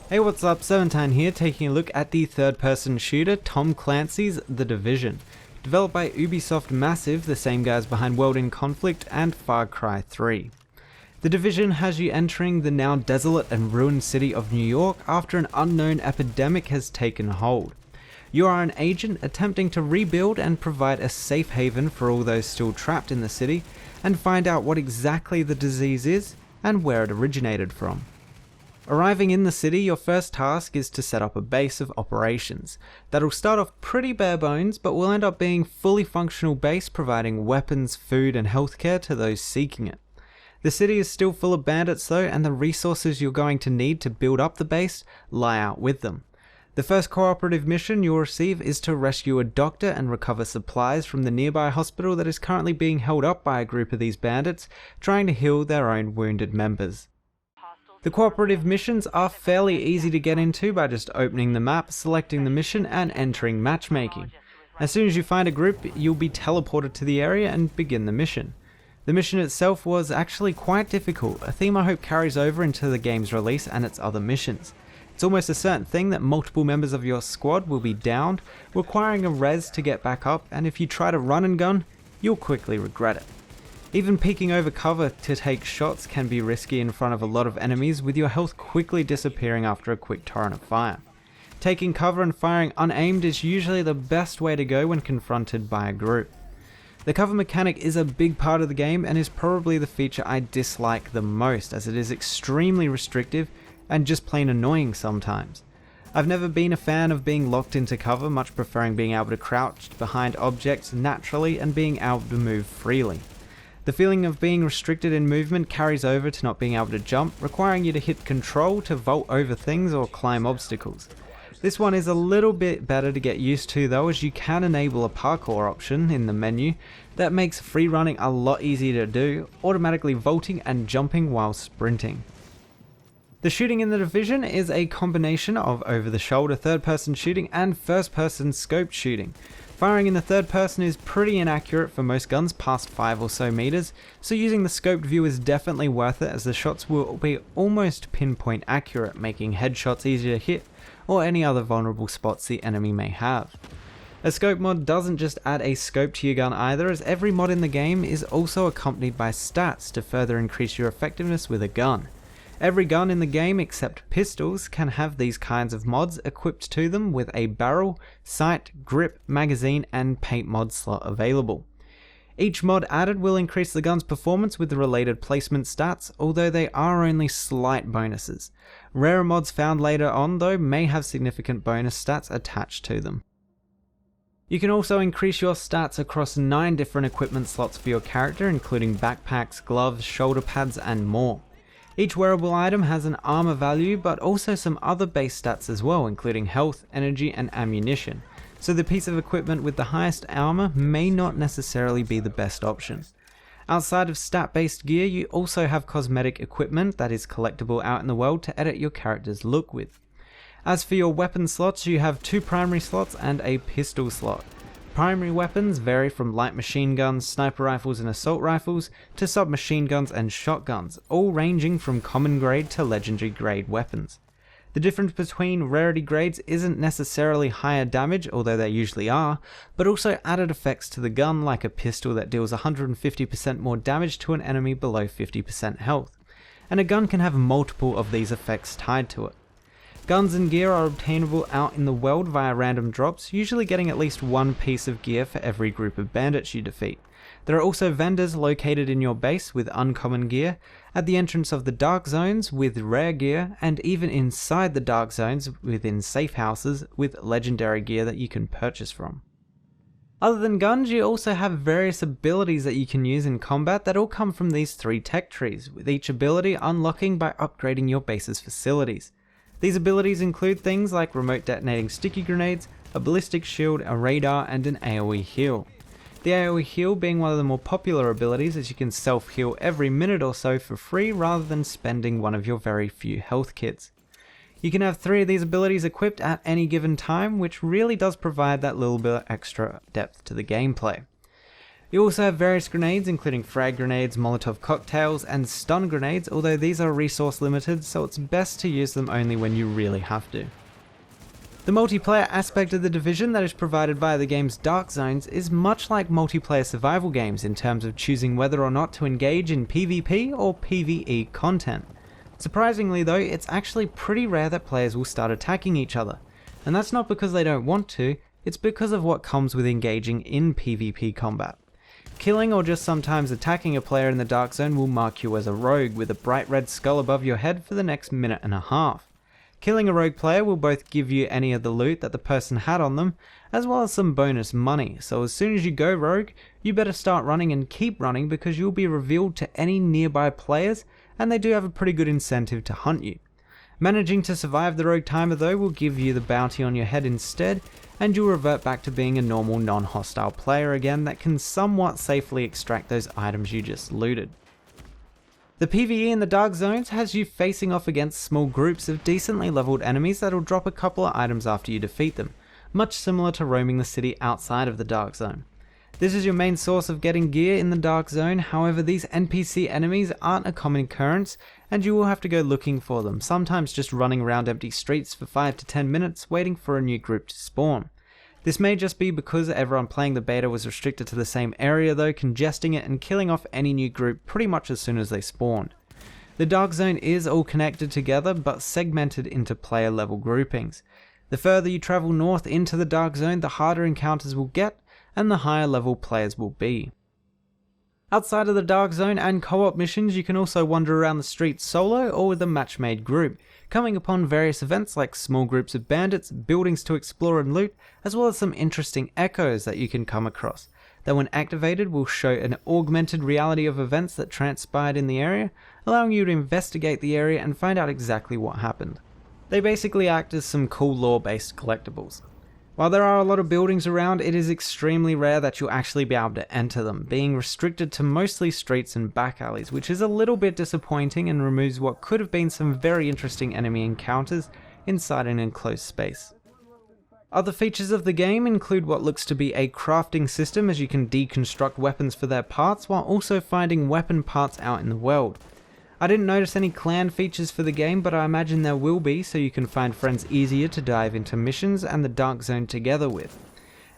Hey, what's up? Seventine here, taking a look at the third-person shooter Tom Clancy's The Division. Developed by Ubisoft Massive, the same guys behind World in Conflict and Far Cry 3. The Division has you entering the now desolate and ruined city of New York after an unknown epidemic has taken hold. You are an agent attempting to rebuild and provide a safe haven for all those still trapped in the city, and find out what exactly the disease is and where it originated from. Arriving in the city, your first task is to set up a base of operations. That'll start off pretty bare bones, but will end up being fully functional base providing weapons, food and healthcare to those seeking it. The city is still full of bandits though, and the resources you're going to need to build up the base lie out with them. The first cooperative mission you'll receive is to rescue a doctor and recover supplies from the nearby hospital that is currently being held up by a group of these bandits trying to heal their own wounded members. The cooperative missions are fairly easy to get into by just opening the map, selecting the mission and entering matchmaking. As soon as you find a group, you'll be teleported to the area and begin the mission. The mission itself was actually quite difficult, a theme I hope carries over into the game's release and its other missions. It's almost a certain thing that multiple members of your squad will be downed, requiring a res to get back up, and if you try to run and gun, you'll quickly regret it. Even peeking over cover to take shots can be risky in front of a lot of enemies, with your health quickly disappearing after a quick torrent of fire. Taking cover and firing unaimed is usually the best way to go when confronted by a group. The cover mechanic is a big part of the game and is probably the feature I dislike the most, as it is extremely restrictive and just plain annoying sometimes. I've never been a fan of being locked into cover, much preferring being able to crouch behind objects naturally and being able to move freely. The feeling of being restricted in movement carries over to not being able to jump, requiring you to hit control to vault over things or climb obstacles. This one is a little bit better to get used to though, as you can enable a parkour option in the menu that makes free running a lot easier to do, automatically vaulting and jumping while sprinting. The shooting in the Division is a combination of over-the-shoulder third-person shooting and first-person scoped shooting. Firing in the third person is pretty inaccurate for most guns past 5 or so meters, so using the scoped view is definitely worth it, as the shots will be almost pinpoint accurate, making headshots easier to hit or any other vulnerable spots the enemy may have. A scope mod doesn't just add a scope to your gun either, as every mod in the game is also accompanied by stats to further increase your effectiveness with a gun. Every gun in the game except pistols can have these kinds of mods equipped to them, with a barrel, sight, grip, magazine and paint mod slot available. Each mod added will increase the gun's performance with the related placement stats, although they are only slight bonuses. Rarer mods found later on though may have significant bonus stats attached to them. You can also increase your stats across 9 different equipment slots for your character, including backpacks, gloves, shoulder pads and more. Each wearable item has an armor value, but also some other base stats as well, including health, energy and ammunition, so the piece of equipment with the highest armor may not necessarily be the best option. Outside of stat-based gear, you also have cosmetic equipment that is collectible out in the world to edit your character's look with. As for your weapon slots, you have 2 primary slots and a pistol slot. Primary weapons vary from light machine guns, sniper rifles and assault rifles to submachine guns and shotguns, all ranging from common grade to legendary grade weapons. The difference between rarity grades isn't necessarily higher damage, although they usually are, but also added effects to the gun, like a pistol that deals 150% more damage to an enemy below 50% health, and a gun can have multiple of these effects tied to it. Guns and gear are obtainable out in the world via random drops, usually getting at least 1 piece of gear for every group of bandits you defeat. There are also vendors located in your base with uncommon gear, at the entrance of the dark zones with rare gear, and even inside the dark zones within safe houses with legendary gear that you can purchase from. Other than guns, you also have various abilities that you can use in combat that all come from these 3 tech trees, with each ability unlocking by upgrading your base's facilities. These abilities include things like remote detonating sticky grenades, a ballistic shield, a radar, and an AoE heal. The AoE heal being one of the more popular abilities, as you can self-heal every minute or so for free rather than spending one of your very few health kits. You can have 3 of these abilities equipped at any given time, which really does provide that little bit extra depth to the gameplay. You also have various grenades including frag grenades, Molotov cocktails, and stun grenades, although these are resource limited, so it's best to use them only when you really have to. The multiplayer aspect of the Division that is provided via the game's Dark Zones is much like multiplayer survival games in terms of choosing whether or not to engage in PvP or PvE content. Surprisingly though, it's actually pretty rare that players will start attacking each other, and that's not because they don't want to, it's because of what comes with engaging in PvP combat. Killing or just sometimes attacking a player in the Dark Zone will mark you as a rogue with a bright red skull above your head for the next minute and a half. Killing a rogue player will both give you any of the loot that the person had on them, as well as some bonus money, so as soon as you go rogue, you better start running and keep running because you'll be revealed to any nearby players, and they do have a pretty good incentive to hunt you. Managing to survive the rogue timer though will give you the bounty on your head instead, and you'll revert back to being a normal non-hostile player again that can somewhat safely extract those items you just looted. The PvE in the Dark Zones has you facing off against small groups of decently leveled enemies that'll drop a couple of items after you defeat them, much similar to roaming the city outside of the Dark Zone. This is your main source of getting gear in the Dark Zone, however these NPC enemies aren't a common occurrence and you will have to go looking for them, sometimes just running around empty streets for 5 to 10 minutes waiting for a new group to spawn. This may just be because everyone playing the beta was restricted to the same area though, congesting it and killing off any new group pretty much as soon as they spawned. The Dark Zone is all connected together but segmented into player level groupings. The further you travel north into the Dark Zone, the harder encounters will get, and the higher level players will be. Outside of the Dark Zone and co-op missions, you can also wander around the streets solo or with a match-made group, coming upon various events like small groups of bandits, buildings to explore and loot, as well as some interesting echoes that you can come across, that when activated will show an augmented reality of events that transpired in the area, allowing you to investigate the area and find out exactly what happened. They basically act as some cool lore-based collectibles. While there are a lot of buildings around, it is extremely rare that you'll actually be able to enter them, being restricted to mostly streets and back alleys, which is a little bit disappointing and removes what could have been some very interesting enemy encounters inside an enclosed space. Other features of the game include what looks to be a crafting system, as you can deconstruct weapons for their parts while also finding weapon parts out in the world. I didn't notice any clan features for the game, but I imagine there will be, so you can find friends easier to dive into missions and the Dark Zone together with.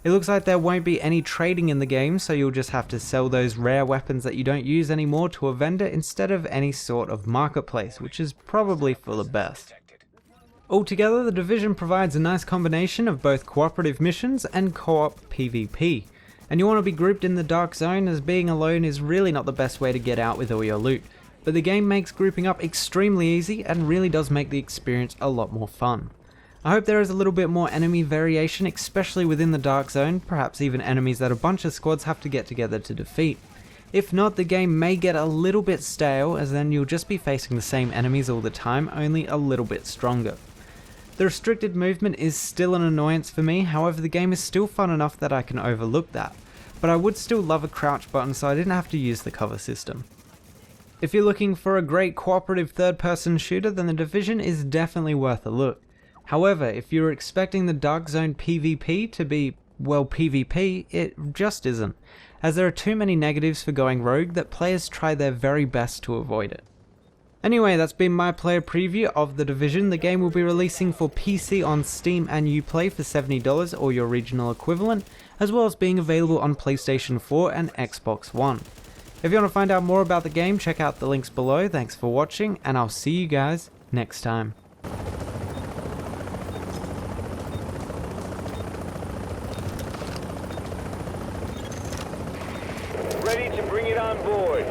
It looks like there won't be any trading in the game, so you'll just have to sell those rare weapons that you don't use anymore to a vendor instead of any sort of marketplace, which is probably for the best. Altogether, the Division provides a nice combination of both cooperative missions and co-op PvP, and you want to be grouped in the Dark Zone, as being alone is really not the best way to get out with all your loot. But the game makes grouping up extremely easy and really does make the experience a lot more fun. I hope there is a little bit more enemy variation, especially within the Dark Zone, perhaps even enemies that a bunch of squads have to get together to defeat. If not, the game may get a little bit stale, as then you'll just be facing the same enemies all the time, only a little bit stronger. The restricted movement is still an annoyance for me, however the game is still fun enough that I can overlook that, but I would still love a crouch button so I didn't have to use the cover system. If you're looking for a great cooperative third-person shooter, then the Division is definitely worth a look. However, if you're expecting the Dark Zone PvP to be, well, PvP, it just isn't, as there are too many negatives for going rogue that players try their very best to avoid it. Anyway, that's been my player preview of The Division. The game will be releasing for PC on Steam and Uplay for $70 or your regional equivalent, as well as being available on PlayStation 4 and Xbox One. If you want to find out more about the game, check out the links below. Thanks for watching, and I'll see you guys next time. Ready to bring it on board.